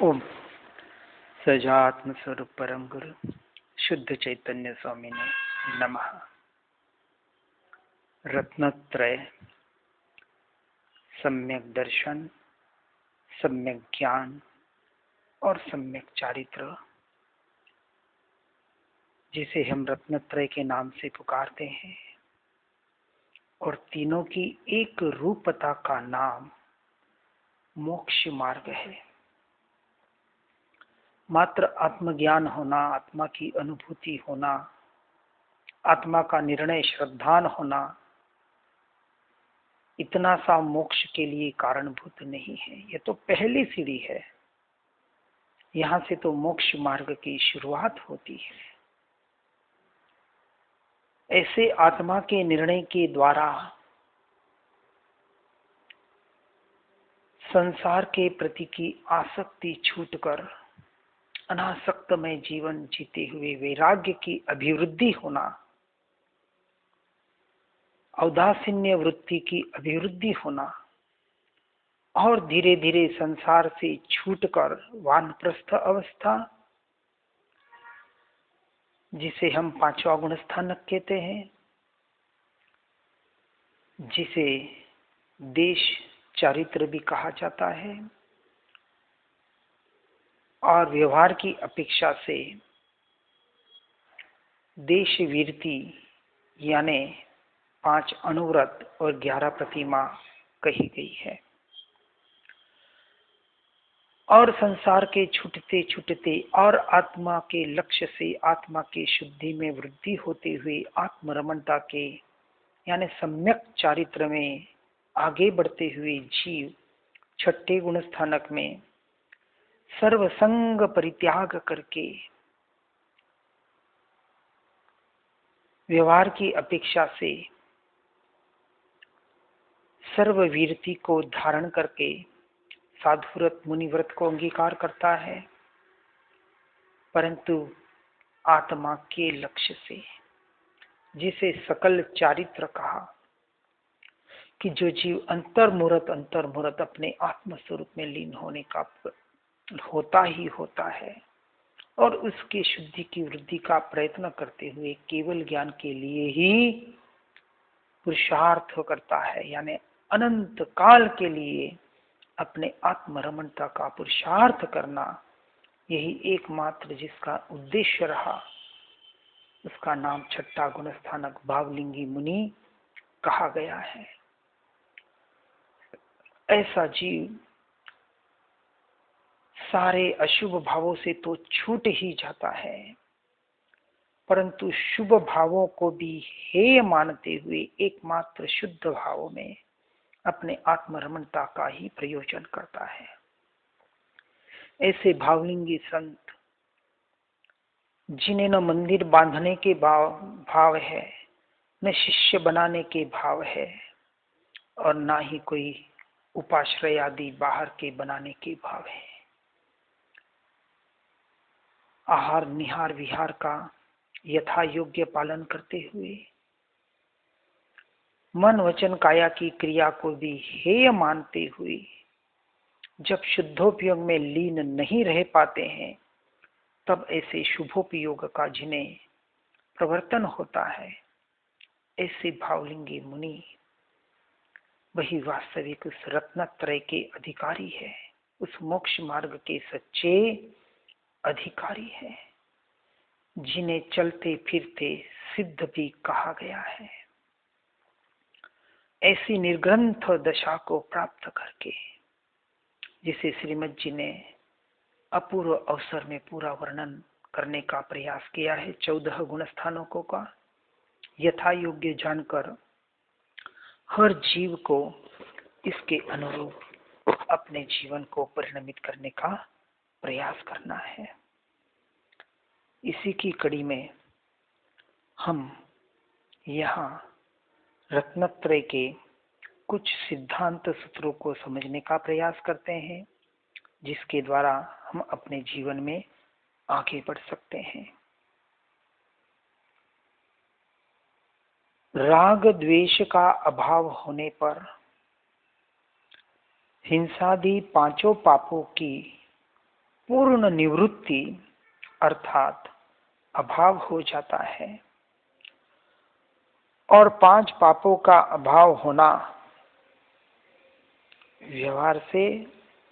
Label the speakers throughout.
Speaker 1: ओम सजात्म स्वरूप परम गुरु शुद्ध चैतन्य स्वामी ने नमः। रत्नत्रय, सम्यक दर्शन, सम्यक ज्ञान और सम्यक चारित्र, जिसे हम रत्नत्रय के नाम से पुकारते हैं, और तीनों की एक रूपता का नाम मोक्ष मार्ग है। मात्र आत्मज्ञान होना, आत्मा की अनुभूति होना, आत्मा का निर्णय श्रद्धान होना, इतना सा मोक्ष के लिए कारणभूत नहीं है। यह तो पहली सीढ़ी है। यहां से तो मोक्ष मार्ग की शुरुआत होती है। ऐसे आत्मा के निर्णय के द्वारा संसार के प्रति की आसक्ति छूटकर अनासक्तमय जीवन जीते हुए वैराग्य की अभिवृद्धि होना, औदासीन्य वृत्ति की अभिवृद्धि होना और धीरे धीरे संसार से छूटकर वानप्रस्थ अवस्था, जिसे हम पांचवा गुण स्थानक कहते हैं, जिसे देश चारित्र भी कहा जाता है, और व्यवहार की अपेक्षा से देश वीरती यानी 5 अनुव्रत और 11 प्रतिमा कही गई है। और संसार के छूटते छूटते और आत्मा के लक्ष्य से आत्मा के शुद्धि में वृद्धि होते हुए आत्मरमणता के यानी सम्यक चारित्र में आगे बढ़ते हुए जीव छठे गुण स्थानक में सर्वसंग परित्याग करके व्यवहार की अपेक्षा से सर्ववीरति को धारण करके साधुव्रत मुनिव्रत को अंगीकार करता है, परंतु आत्मा के लक्ष्य से, जिसे सकल चारित्र कहा, कि जो जीव अंतर्मुहूर्त अपने आत्म स्वरूप में लीन होने का होता ही होता है और उसके शुद्धि की वृद्धि का प्रयत्न करते हुए केवल ज्ञान के लिए ही पुरुषार्थ करता है, यानी अनंत काल के लिए अपने आत्मरमणता का पुरुषार्थ करना, यही एकमात्र जिसका उद्देश्य रहा, उसका नाम छठा गुण स्थानक भावलिंगी मुनि कहा गया है। ऐसा जीव सारे अशुभ भावों से तो छूट ही जाता है, परंतु शुभ भावों को भी हेय मानते हुए एकमात्र शुद्ध भावों में अपने आत्मरमणता का ही प्रयोजन करता है। ऐसे भावलिंगी संत, जिन्हें न मंदिर बांधने के भाव है, न शिष्य बनाने के भाव है, और ना ही कोई उपाश्रय आदि बाहर के बनाने के भाव है। आहार निहार विहार का यथा योग्य पालन करते हुए मन वचन काया की क्रिया को भी हेय मानते हुए जब शुद्धोपयोग में लीन नहीं रह पाते हैं, तब ऐसे शुभोपयोग का जिन्हें प्रवर्तन होता है, ऐसे भावलिंगी मुनि वही वास्तविक उस रत्नत्रय के अधिकारी है, उस मोक्ष मार्ग के सच्चे अधिकारी है, जिन्हें चलते फिरते सिद्ध भी कहा गया है। ऐसी निर्ग्रंथ दशा को प्राप्त करके, जिसे श्रीमद जी ने अपूर्व अवसर में पूरा वर्णन करने का प्रयास किया है, 14 गुण स्थानों का यथा योग्य जानकर हर जीव को इसके अनुरूप अपने जीवन को परिणमित करने का प्रयास करना है। इसी की कड़ी में हम यहाँ रत्नत्रय के कुछ सिद्धांत सूत्रों को समझने का प्रयास करते हैं, जिसके द्वारा हम अपने जीवन में आगे बढ़ सकते हैं। राग द्वेष का अभाव होने पर हिंसादि 5 पापों की पूर्ण निवृत्ति अर्थात अभाव हो जाता है, और 5 पापों का अभाव होना व्यवहार से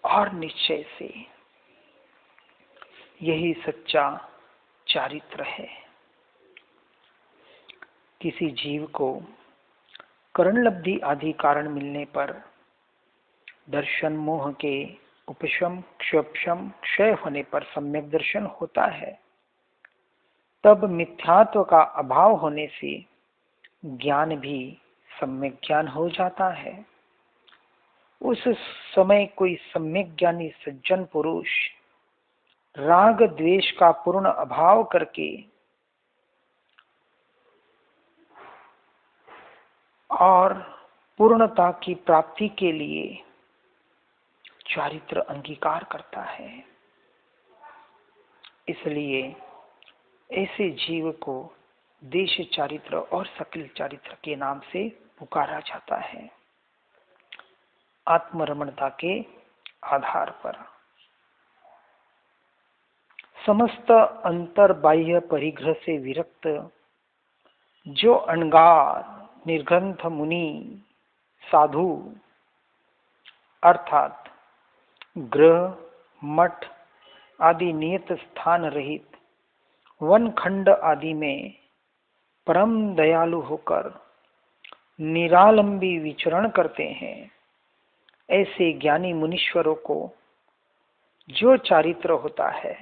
Speaker 1: और निश्चय से, यही सच्चा चारित्र है। किसी जीव को करणलब्धि आदि कारण मिलने पर दर्शन मोह के उपशम क्षोपशम क्षय होने पर सम्यक दर्शन होता है। तब मिथ्यात्व का अभाव होने से ज्ञान भी सम्यक ज्ञान हो जाता है। उस समय कोई सम्यक ज्ञानी सज्जन पुरुष राग द्वेष का पूर्ण अभाव करके और पूर्णता की प्राप्ति के लिए चारित्र अंगीकार करता है। इसलिए ऐसे जीव को देश चारित्र और सकल चारित्र के नाम से पुकारा जाता है, आत्मरमणता के आधार पर। समस्त अंतर बाह्य परिग्रह से विरक्त जो अणगार निर्ग्रंथ मुनि साधु अर्थात गृह मठ आदि नियत स्थान रहित वन खंड आदि में परम दयालु होकर निरालंबी विचरण करते हैं, ऐसे ज्ञानी मुनीश्वरों को जो चारित्र होता है,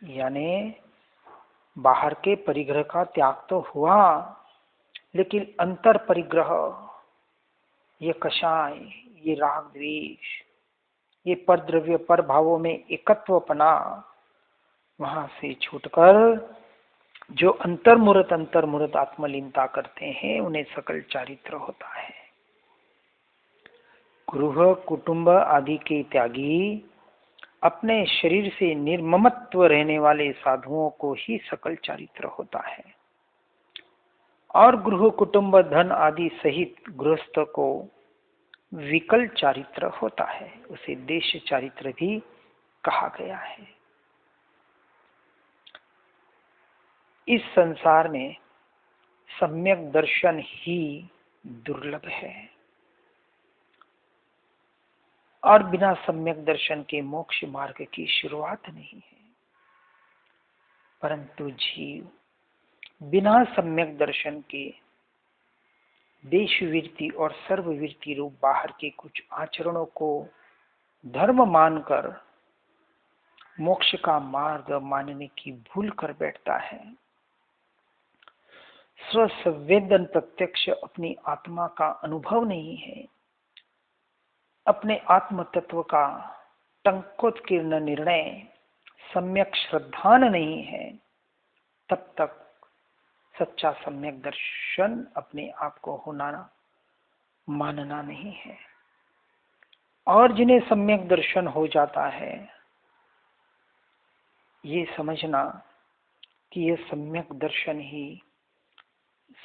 Speaker 1: यानी बाहर के परिग्रह का त्याग तो हुआ, लेकिन अंतर परिग्रह, ये कषाय, ये राग द्वेष, ये पर द्रव्य पर भावों में एकत्वपना, वहां से छूटकर जो अंतर्मुहूर्त आत्मलीनता करते हैं, उन्हें सकल चारित्र होता है। गृह कुटुंब आदि के त्यागी अपने शरीर से निर्ममत्व रहने वाले साधुओं को ही सकल चारित्र होता है, और गृह कुटुंब धन आदि सहित गृहस्थ को विकल चारित्र होता है। उसे देश चारित्र भी कहा गया है। इस संसार में सम्यक दर्शन ही दुर्लभ है, और बिना सम्यक दर्शन के मोक्ष मार्ग की शुरुआत नहीं है। परंतु जीव बिना सम्यक दर्शन के देशवीरति और सर्ववीरति रूप बाहर के कुछ आचरणों को धर्म मानकर मोक्ष का मार्ग मानने की भूल कर बैठता है। स्वसंवेदन प्रत्यक्ष अपनी आत्मा का अनुभव नहीं है, अपने आत्म तत्व का टंकोत्कीर्ण निर्णय सम्यक श्रद्धान नहीं है, तब तक सच्चा सम्यक दर्शन अपने आप को होना मानना नहीं है। और जिन्हें सम्यक दर्शन हो जाता है, ये समझना कि यह सम्यक दर्शन ही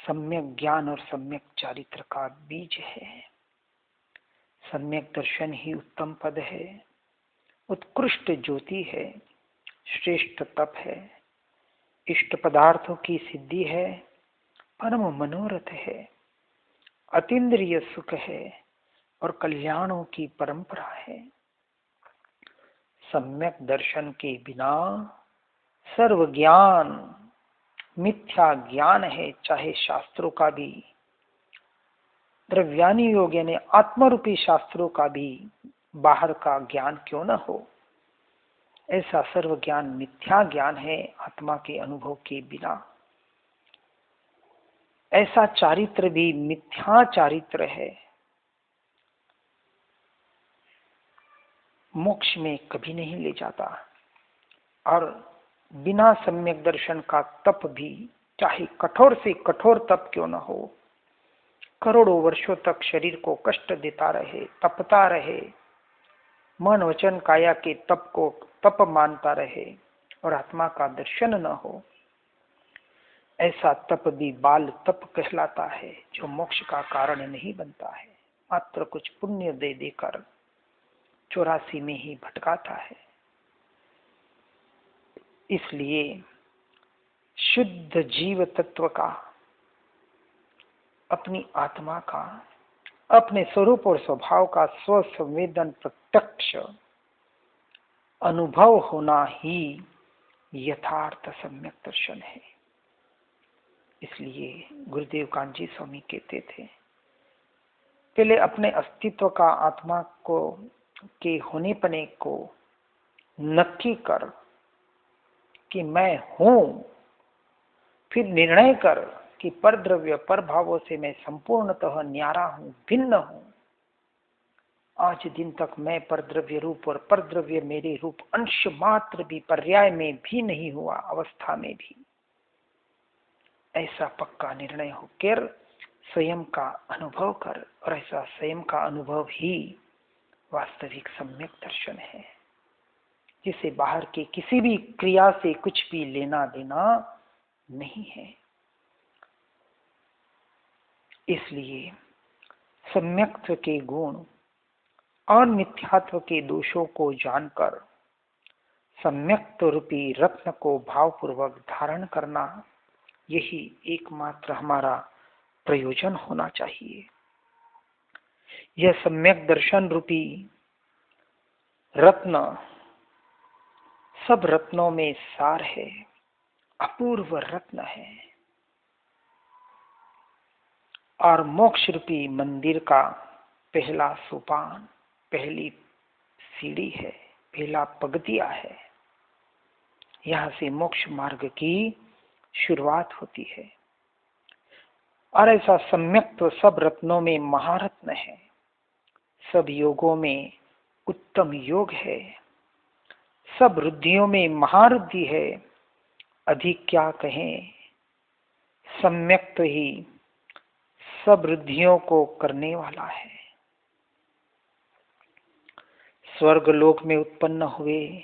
Speaker 1: सम्यक ज्ञान और सम्यक चारित्र का बीज है। सम्यक दर्शन ही उत्तम पद है, उत्कृष्ट ज्योति है, श्रेष्ठ तप है, इष्ट पदार्थों की सिद्धि है, परम मनोरथ है, अतीन्द्रिय सुख है और कल्याणों की परंपरा है। सम्यक दर्शन के बिना सर्व ज्ञान मिथ्या ज्ञान है, चाहे शास्त्रों का भी, द्रव्यानि योग यानी आत्मरूपी शास्त्रों का भी बाहर का ज्ञान क्यों न हो। ऐसा सर्व ज्ञान मिथ्या ज्ञान है आत्मा के अनुभव के बिना। ऐसा चारित्र भी मिथ्या चारित्र है, मोक्ष में कभी नहीं ले जाता। और बिना सम्यक दर्शन का तप भी, चाहे कठोर से कठोर तप क्यों न हो, करोड़ों वर्षों तक शरीर को कष्ट देता रहे, तपता रहे, मन वचन काया के तप को तप मानता रहे और आत्मा का दर्शन न हो, ऐसा तप भी बाल तप कहलाता है, जो मोक्ष का कारण नहीं बनता है, मात्र कुछ पुण्य दे देकर 84 में ही भटकाता है। इसलिए शुद्ध जीव तत्व का, अपनी आत्मा का, अपने स्वरूप और स्वभाव का स्व संवेदन प्रत्यक्ष अनुभव होना ही यथार्थ सम्यक दर्शन है। इसलिए गुरुदेव कांची स्वामी कहते थे, पहले अपने अस्तित्व का, आत्मा को के होने पने को नक्की कर कि मैं हूं, फिर निर्णय कर कि परद्रव्य पर भावों से मैं संपूर्णतः न्यारा हूं, भिन्न हूं। आज दिन तक मैं परद्रव्य रूप और परद्रव्य मेरे रूप अंश मात्र भी पर्याय में भी नहीं हुआ, अवस्था में भी। ऐसा पक्का निर्णय होकर स्वयं का अनुभव कर, और ऐसा स्वयं का अनुभव ही वास्तविक सम्यक दर्शन है, जिसे बाहर के किसी भी क्रिया से कुछ भी लेना देना नहीं है। इसलिए सम्यक्त्व के गुण और मिथ्यात्व के दोषों को जानकर सम्यक्त्व रूपी रत्न को भावपूर्वक धारण करना, यही एकमात्र हमारा प्रयोजन होना चाहिए। यह सम्यक दर्शन रूपी रत्न सब रत्नों में सार है, अपूर्व रत्न है, और मोक्ष रूपी मंदिर का पहला सोपान, पहली सीढ़ी है, पहला पगथिया है। यहां से मोक्ष मार्ग की शुरुआत होती है। और ऐसा सम्यक्त्व सब रत्नों में महारत्न है, सब योगों में उत्तम योग है, सब रुद्धियों में महारुद्धि है। अधिक क्या कहें, सम्यक्त्व ही सब रुद्धियों को करने वाला है। स्वर्ग लोक में उत्पन्न हुए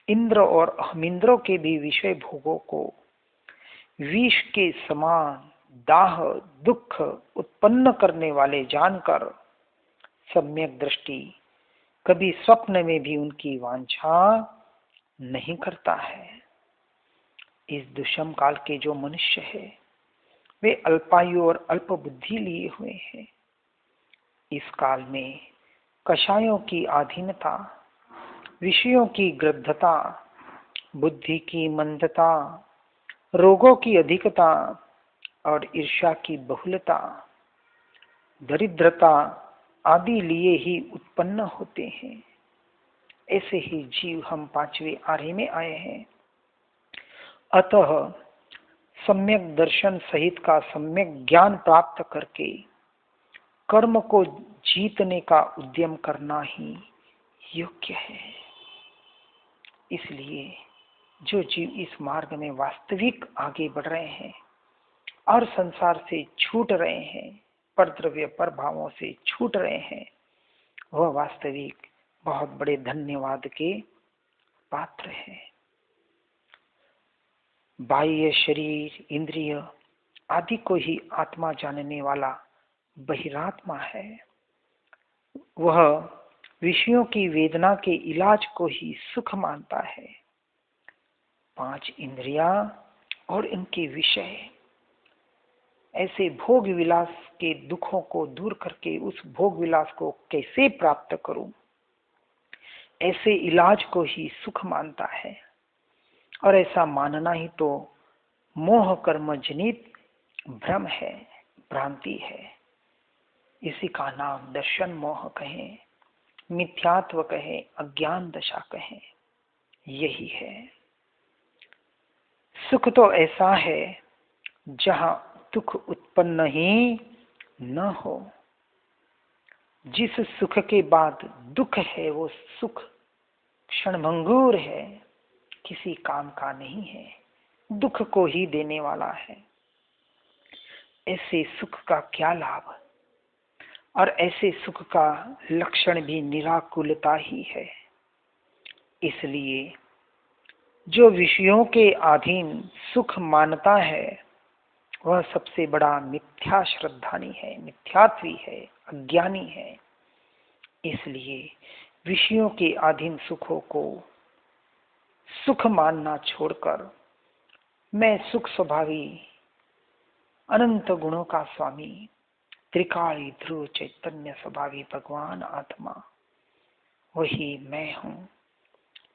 Speaker 1: इंद्र और अहमिंद्रों के भी विषय भोगों को विष के समान दाह दुख उत्पन्न करने वाले जानकर सम्यक दृष्टि कभी स्वप्न में भी उनकी वांछा नहीं करता है। इस दुष्म काल के जो मनुष्य है, वे अल्पायु और अल्प बुद्धि लिए हुए हैं। इस काल में कषायों की अधीनता, विषयों की गृद्धता, बुद्धि की मंदता, रोगों की अधिकता और ईर्ष्या की बहुलता, दरिद्रता आदि लिए ही उत्पन्न होते हैं। ऐसे ही जीव हम पांचवें आर्य में आए हैं। अतः सम्यक दर्शन सहित का सम्यक ज्ञान प्राप्त करके कर्म को जीतने का उद्यम करना ही योग्य है। इसलिए जो जीव इस मार्ग में वास्तविक आगे बढ़ रहे हैं और संसार से छूट रहे हैं, परद्रव्य पर भावों से छूट रहे हैं, वह वास्तविक बहुत बड़े धन्यवाद के पात्र है। बाह्य शरीर, इंद्रिय आदि को ही आत्मा जानने वाला बहिरात्मा है। वह विषयों की वेदना के इलाज को ही सुख मानता है। पांच इंद्रियां और इनके विषय, ऐसे भोग विलास के दुखों को दूर करके उस भोग विलास को कैसे प्राप्त करूं, ऐसे इलाज को ही सुख मानता है। और ऐसा मानना ही तो मोह कर्म जनित भ्रम है, भ्रांति है। इसी का नाम दर्शन मोह कहें, मिथ्यात्व कहें, अज्ञान दशा कहें, यही है। सुख तो ऐसा है जहां दुख उत्पन्न ही न हो। जिस सुख के बाद दुख है वो सुख क्षणभंगुर है, किसी काम का नहीं है, दुख को ही देने वाला है। ऐसे सुख का क्या लाभ, और ऐसे सुख का लक्षण भी निराकुलता ही है। इसलिए जो विषयों के अधीन सुख मानता है, वह सबसे बड़ा मिथ्या श्रद्धानी है, मिथ्यात्वी है, अज्ञानी है। इसलिए विषयों के अधीन सुखों को सुख मानना छोड़कर मैं सुख स्वभावी अनंत गुणों का स्वामी त्रिकाली ध्रुव चैतन्य स्वभावी भगवान आत्मा वही मैं हूं,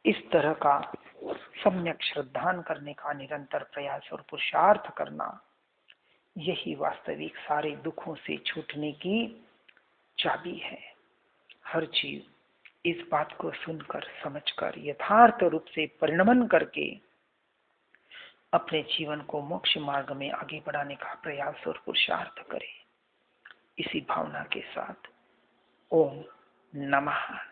Speaker 1: इस तरह का सम्यक श्रद्धान करने का निरंतर प्रयास और पुरुषार्थ करना, यही वास्तविक सारे दुखों से छूटने की चाबी है। हर जीव इस बात को सुनकर समझकर यथार्थ रूप से परिणमन करके अपने जीवन को मोक्ष मार्ग में आगे बढ़ाने का प्रयास और पुरुषार्थ करे। इसी भावना के साथ ओम नमः।